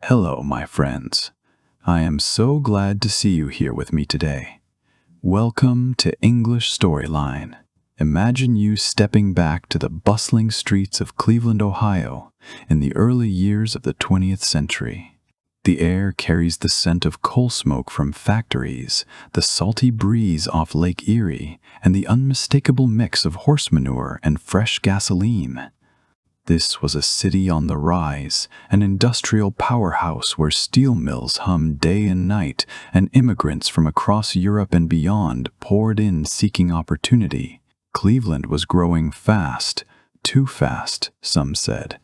Hello, my friends. I am so glad to see you here with me today. Welcome to English Storyline. Imagine you stepping back to the bustling streets of Cleveland, Ohio, in the early years of the 20th century. The air carries the scent of coal smoke from factories, the salty breeze off Lake Erie, and the unmistakable mix of horse manure and fresh gasoline. This was a city on the rise, an industrial powerhouse where steel mills hummed day and night, and immigrants from across Europe and beyond poured in seeking opportunity. Cleveland was growing fast, too fast, some said.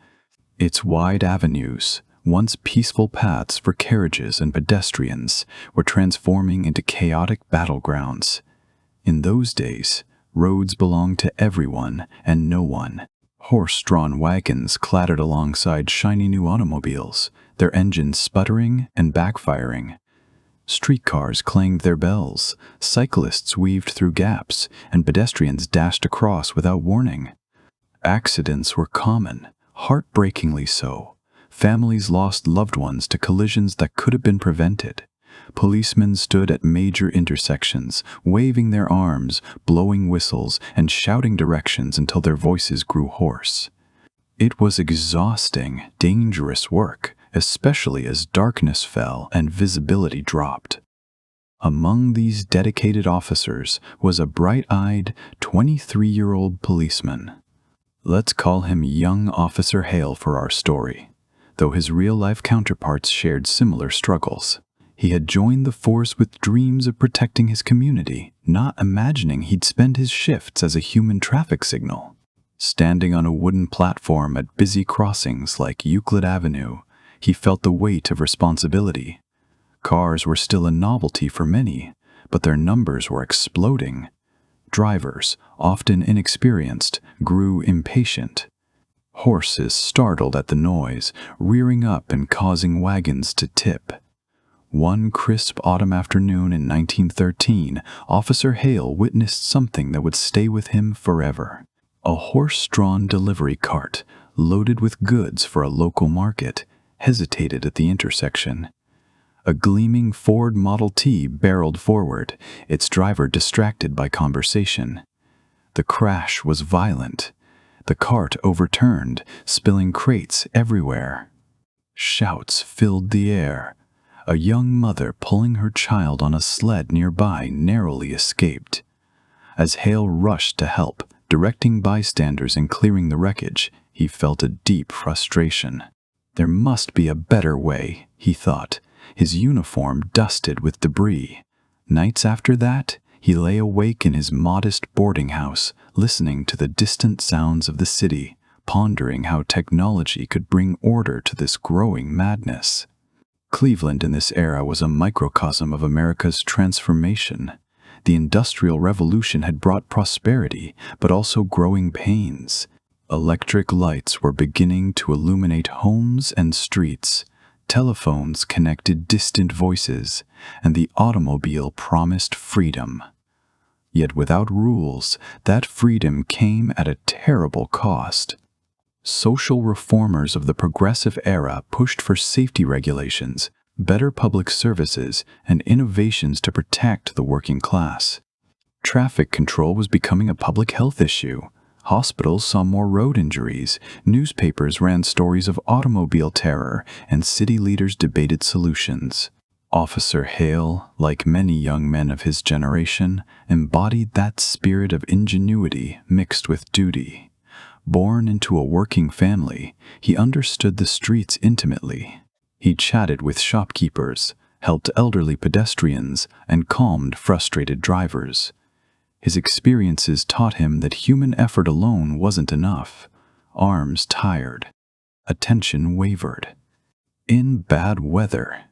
Its wide avenues, once peaceful paths for carriages and pedestrians, were transforming into chaotic battlegrounds. In those days, roads belonged to everyone and no one. Horse-drawn wagons clattered alongside shiny new automobiles, their engines sputtering and backfiring. Streetcars clanged their bells, cyclists weaved through gaps, and pedestrians dashed across without warning. Accidents were common, heartbreakingly so. Families lost loved ones to collisions that could have been prevented. Policemen stood at major intersections, waving their arms, blowing whistles, and shouting directions until their voices grew hoarse. It was exhausting, dangerous work, especially as darkness fell and visibility dropped. Among these dedicated officers was a bright-eyed, 23-year-old policeman. Let's call him young Officer Hale for our story, though his real-life counterparts shared similar struggles. He had joined the force with dreams of protecting his community, not imagining he'd spend his shifts as a human traffic signal. Standing on a wooden platform at busy crossings like Euclid Avenue, he felt the weight of responsibility. Cars were still a novelty for many, but their numbers were exploding. Drivers, often inexperienced, grew impatient. Horses startled at the noise, rearing up and causing wagons to tip. One crisp autumn afternoon in 1913, Officer Hale witnessed something that would stay with him forever. A horse-drawn delivery cart, loaded with goods for a local market, hesitated at the intersection. A gleaming Ford Model T barreled forward, its driver distracted by conversation. The crash was violent. The cart overturned, spilling crates everywhere. Shouts filled the air. A young mother pulling her child on a sled nearby narrowly escaped. As Hale rushed to help, directing bystanders and clearing the wreckage, he felt a deep frustration. There must be a better way, he thought, his uniform dusted with debris. Nights after that, he lay awake in his modest boarding house, listening to the distant sounds of the city, pondering how technology could bring order to this growing madness. Cleveland in this era was a microcosm of America's transformation. The Industrial Revolution had brought prosperity, but also growing pains. Electric lights were beginning to illuminate homes and streets. Telephones connected distant voices, and the automobile promised freedom. Yet without rules, that freedom came at a terrible cost. Social reformers of the progressive era pushed for safety regulations, better public services, and innovations to protect the working class. Traffic control was becoming a public health issue. Hospitals saw more road injuries, newspapers ran stories of automobile terror, and city leaders debated solutions. Officer Hale, like many young men of his generation, embodied that spirit of ingenuity mixed with duty. Born into a working family, he understood the streets intimately. He chatted with shopkeepers, helped elderly pedestrians, and calmed frustrated drivers. His experiences taught him that human effort alone wasn't enough. Arms tired. Attention wavered. In bad weather,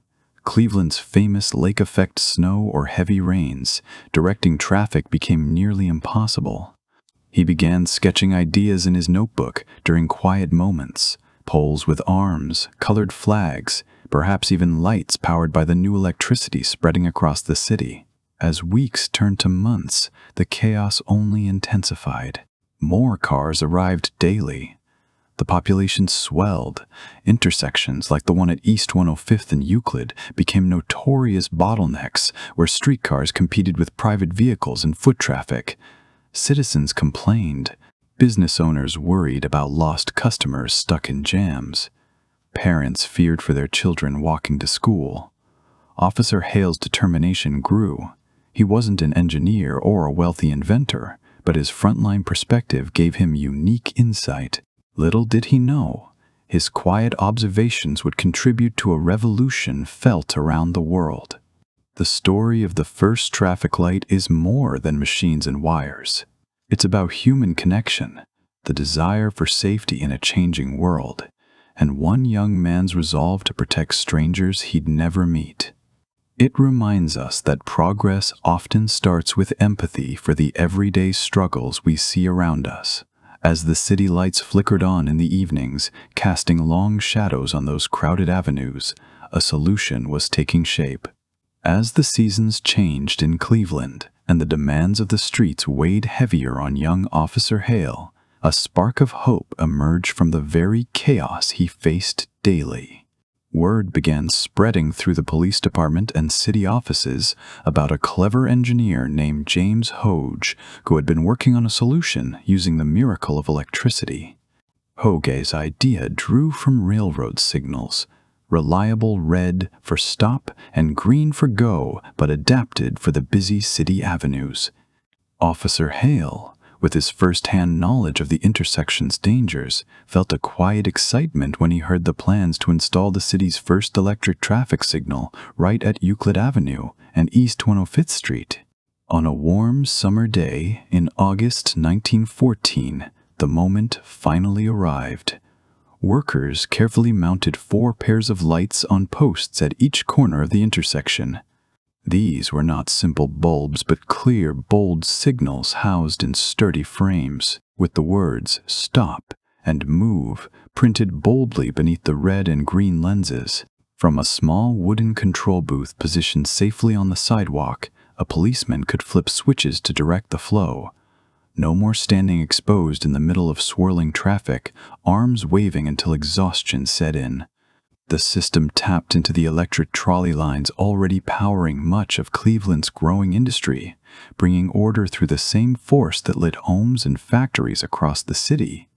Cleveland's famous lake-effect snow or heavy rains, directing traffic became nearly impossible. He began sketching ideas in his notebook during quiet moments, poles with arms, colored flags, perhaps even lights powered by the new electricity spreading across the city. As weeks turned to months, the chaos only intensified. More cars arrived daily. The population swelled. Intersections like the one at East 105th and Euclid became notorious bottlenecks where streetcars competed with private vehicles and foot traffic. Citizens complained. Business owners worried about lost customers stuck in jams. Parents feared for their children walking to school. Officer Hale's determination grew. He wasn't an engineer or a wealthy inventor, but his frontline perspective gave him unique insight. Little did he know, his quiet observations would contribute to a revolution felt around the world. The story of the first traffic light is more than machines and wires. It's about human connection, the desire for safety in a changing world, and one young man's resolve to protect strangers he'd never meet. It reminds us that progress often starts with empathy for the everyday struggles we see around us. As the city lights flickered on in the evenings, casting long shadows on those crowded avenues, a solution was taking shape. As the seasons changed in Cleveland and the demands of the streets weighed heavier on young Officer Hale, a spark of hope emerged from the very chaos he faced daily. Word began spreading through the police department and city offices about a clever engineer named James Hoge who had been working on a solution using the miracle of electricity. Hoge's idea drew from railroad signals, reliable red for stop and green for go, but adapted for the busy city avenues. Officer Hale, with his first-hand knowledge of the intersection's dangers, felt a quiet excitement when he heard the plans to install the city's first electric traffic signal right at Euclid Avenue and East 105th Street. On a warm summer day in August 1914, the moment finally arrived. Workers carefully mounted 4 pairs of lights on posts at each corner of the intersection. These were not simple bulbs, but clear, bold signals housed in sturdy frames, with the words "Stop" and "Move" printed boldly beneath the red and green lenses. From a small wooden control booth positioned safely on the sidewalk, a policeman could flip switches to direct the flow. No more standing exposed in the middle of swirling traffic, arms waving until exhaustion set in. The system tapped into the electric trolley lines already powering much of Cleveland's growing industry, bringing order through the same force that lit homes and factories across the city.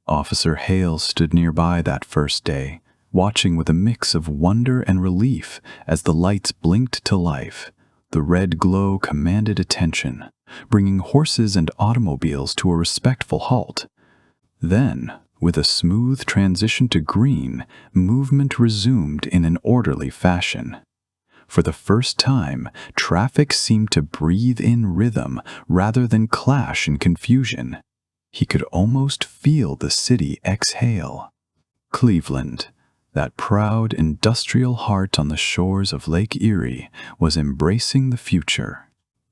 Officer Hale stood nearby that first day, watching with a mix of wonder and relief as the lights blinked to life. The red glow commanded attention, bringing horses and automobiles to a respectful halt. Then, with a smooth transition to green, movement resumed in an orderly fashion. For the first time, traffic seemed to breathe in rhythm rather than clash in confusion. He could almost feel the city exhale. Cleveland, that proud industrial heart on the shores of Lake Erie, was embracing the future.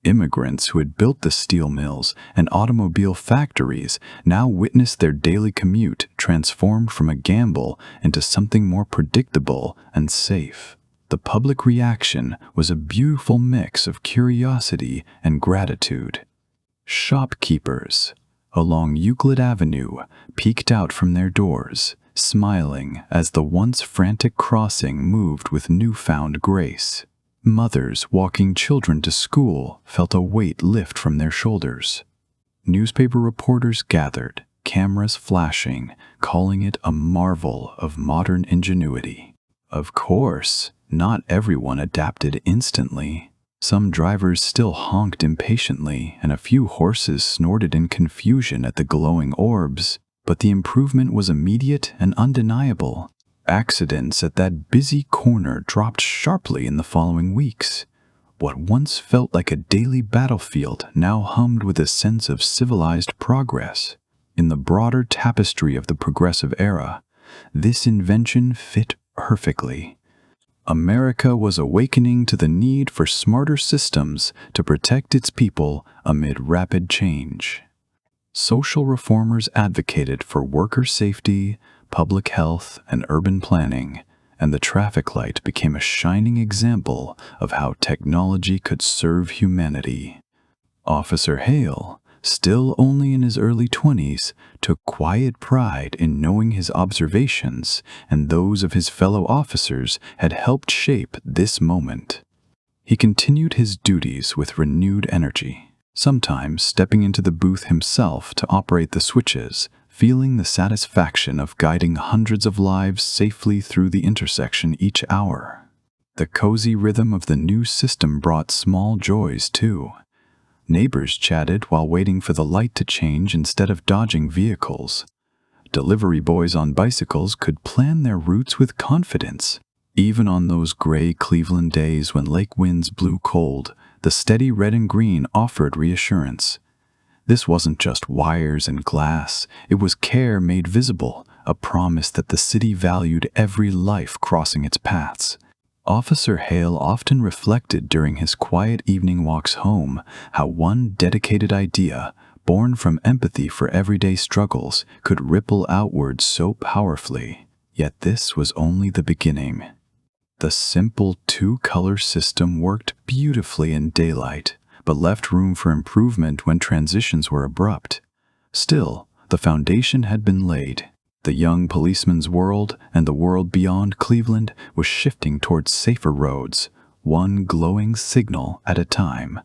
Immigrants who had built the steel mills and automobile factories now witnessed their daily commute transformed from a gamble into something more predictable and safe. The public reaction was a beautiful mix of curiosity and gratitude. Shopkeepers along Euclid Avenue peeked out from their doors, smiling as the once frantic crossing moved with newfound grace. Mothers walking children to school felt a weight lift from their shoulders. Newspaper reporters gathered, cameras flashing, calling it a marvel of modern ingenuity. Of course, not everyone adapted instantly. Some drivers still honked impatiently, and a few horses snorted in confusion at the glowing orbs, but the improvement was immediate and undeniable. Accidents at that busy corner dropped sharply in the following weeks. What once felt like a daily battlefield now hummed with a sense of civilized progress. In the broader tapestry of the progressive era, this invention fit perfectly. America was awakening to the need for smarter systems to protect its people amid rapid change. Social reformers advocated for worker safety, public health, and urban planning, and the traffic light became a shining example of how technology could serve humanity. Officer Hale, still only in his early 20s, took quiet pride in knowing his observations and those of his fellow officers had helped shape this moment. He continued his duties with renewed energy, sometimes stepping into the booth himself to operate the switches, feeling the satisfaction of guiding hundreds of lives safely through the intersection each hour. The cozy rhythm of the new system brought small joys, too. Neighbors chatted while waiting for the light to change instead of dodging vehicles. Delivery boys on bicycles could plan their routes with confidence. Even on those gray Cleveland days when lake winds blew cold, the steady red and green offered reassurance. This wasn't just wires and glass, it was care made visible, a promise that the city valued every life crossing its paths. Officer Hale often reflected during his quiet evening walks home how one dedicated idea, born from empathy for everyday struggles, could ripple outward so powerfully. Yet this was only the beginning. The simple two-color system worked beautifully in daylight, but left room for improvement when transitions were abrupt. Still, the foundation had been laid. The young policeman's world and the world beyond Cleveland was shifting towards safer roads, one glowing signal at a time.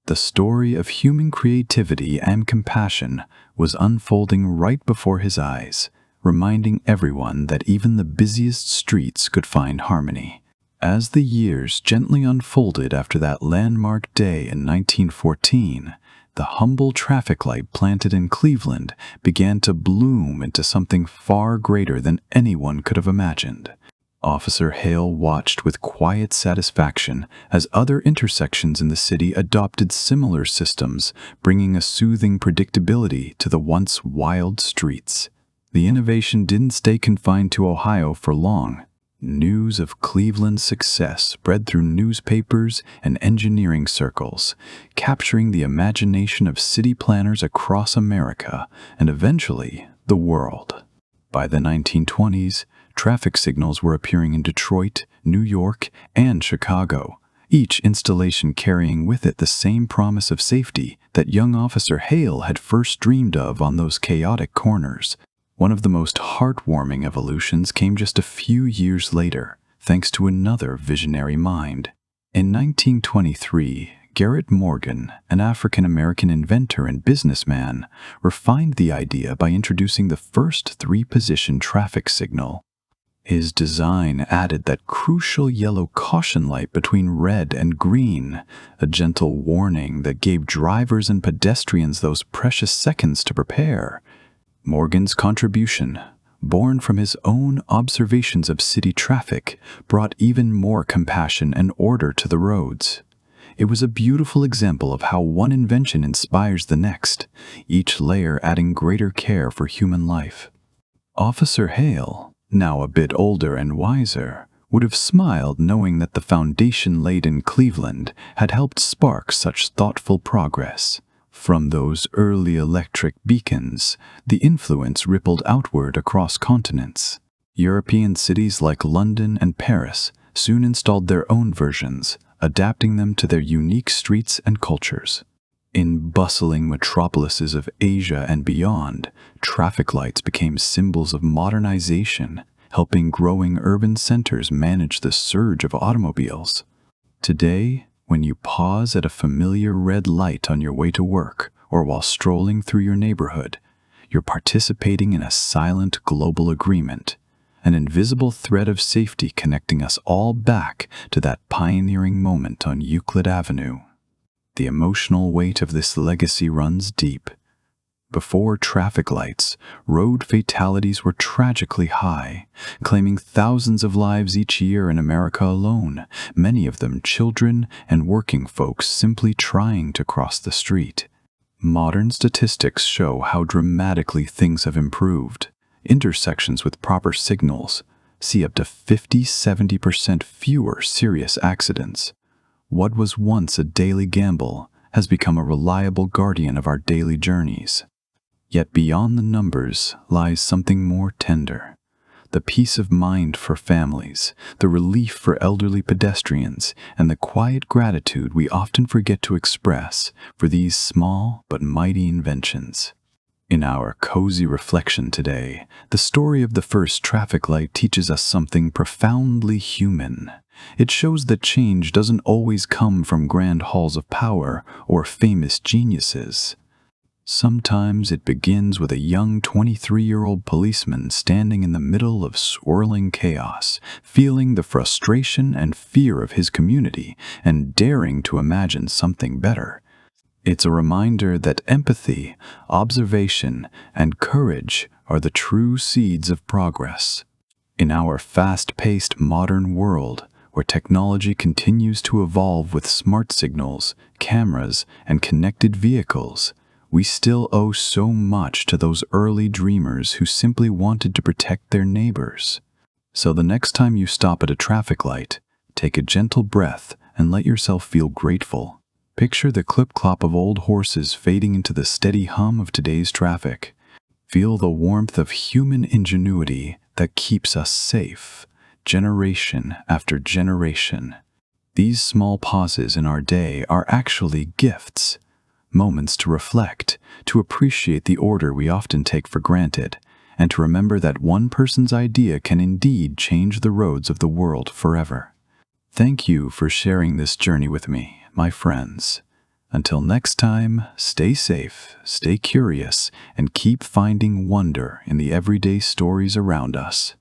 The story of human creativity and compassion was unfolding right before his eyes, reminding everyone that even the busiest streets could find harmony. As the years gently unfolded after that landmark day in 1914, the humble traffic light planted in Cleveland began to bloom into something far greater than anyone could have imagined. Officer Hale watched with quiet satisfaction as other intersections in the city adopted similar systems, bringing a soothing predictability to the once wild streets. The innovation didn't stay confined to Ohio for long. News of Cleveland's success spread through newspapers and engineering circles, capturing the imagination of city planners across America and eventually the world. By the 1920s, traffic signals were appearing in Detroit, New York, and Chicago, each installation carrying with it the same promise of safety that young Officer Hale had first dreamed of on those chaotic corners. One of the most heartwarming evolutions came just a few years later, thanks to another visionary mind. In 1923, Garrett Morgan, an African-American inventor and businessman, refined the idea by introducing the first three-position traffic signal. His design added that crucial yellow caution light between red and green, a gentle warning that gave drivers and pedestrians those precious seconds to prepare. Morgan's contribution, born from his own observations of city traffic, brought even more compassion and order to the roads. It was a beautiful example of how one invention inspires the next, each layer adding greater care for human life. Officer Hale, now a bit older and wiser, would have smiled knowing that the foundation laid in Cleveland had helped spark such thoughtful progress. From those early electric beacons, the influence rippled outward across continents. European cities like London and Paris soon installed their own versions, adapting them to their unique streets and cultures. In bustling metropolises of Asia and beyond, traffic lights became symbols of modernization, helping growing urban centers manage the surge of automobiles. Today, when you pause at a familiar red light on your way to work or while strolling through your neighborhood, you're participating in a silent global agreement, an invisible thread of safety connecting us all back to that pioneering moment on Euclid Avenue. The emotional weight of this legacy runs deep. Before traffic lights, road fatalities were tragically high, claiming thousands of lives each year in America alone, many of them children and working folks simply trying to cross the street. Modern statistics show how dramatically things have improved. Intersections with proper signals see up to 50–70% fewer serious accidents. What was once a daily gamble has become a reliable guardian of our daily journeys. Yet beyond the numbers lies something more tender. the peace of mind for families, the relief for elderly pedestrians, and the quiet gratitude we often forget to express for these small but mighty inventions. In our cozy reflection today, the story of the first traffic light teaches us something profoundly human. It shows that change doesn't always come from grand halls of power or famous geniuses. Sometimes it begins with a young 23-year-old policeman standing in the middle of swirling chaos, feeling the frustration and fear of his community and daring to imagine something better. It's a reminder that empathy, observation, and courage are the true seeds of progress. In our fast-paced modern world, where technology continues to evolve with smart signals, cameras, and connected vehicles, we still owe so much to those early dreamers who simply wanted to protect their neighbors. So the next time you stop at a traffic light, take a gentle breath and let yourself feel grateful. Picture the clip-clop of old horses fading into the steady hum of today's traffic. Feel the warmth of human ingenuity that keeps us safe, generation after generation. These small pauses in our day are actually gifts, moments to reflect, to appreciate the order we often take for granted, and to remember that one person's idea can indeed change the roads of the world forever. Thank you for sharing this journey with me, my friends. Until next time, stay safe, stay curious, and keep finding wonder in the everyday stories around us.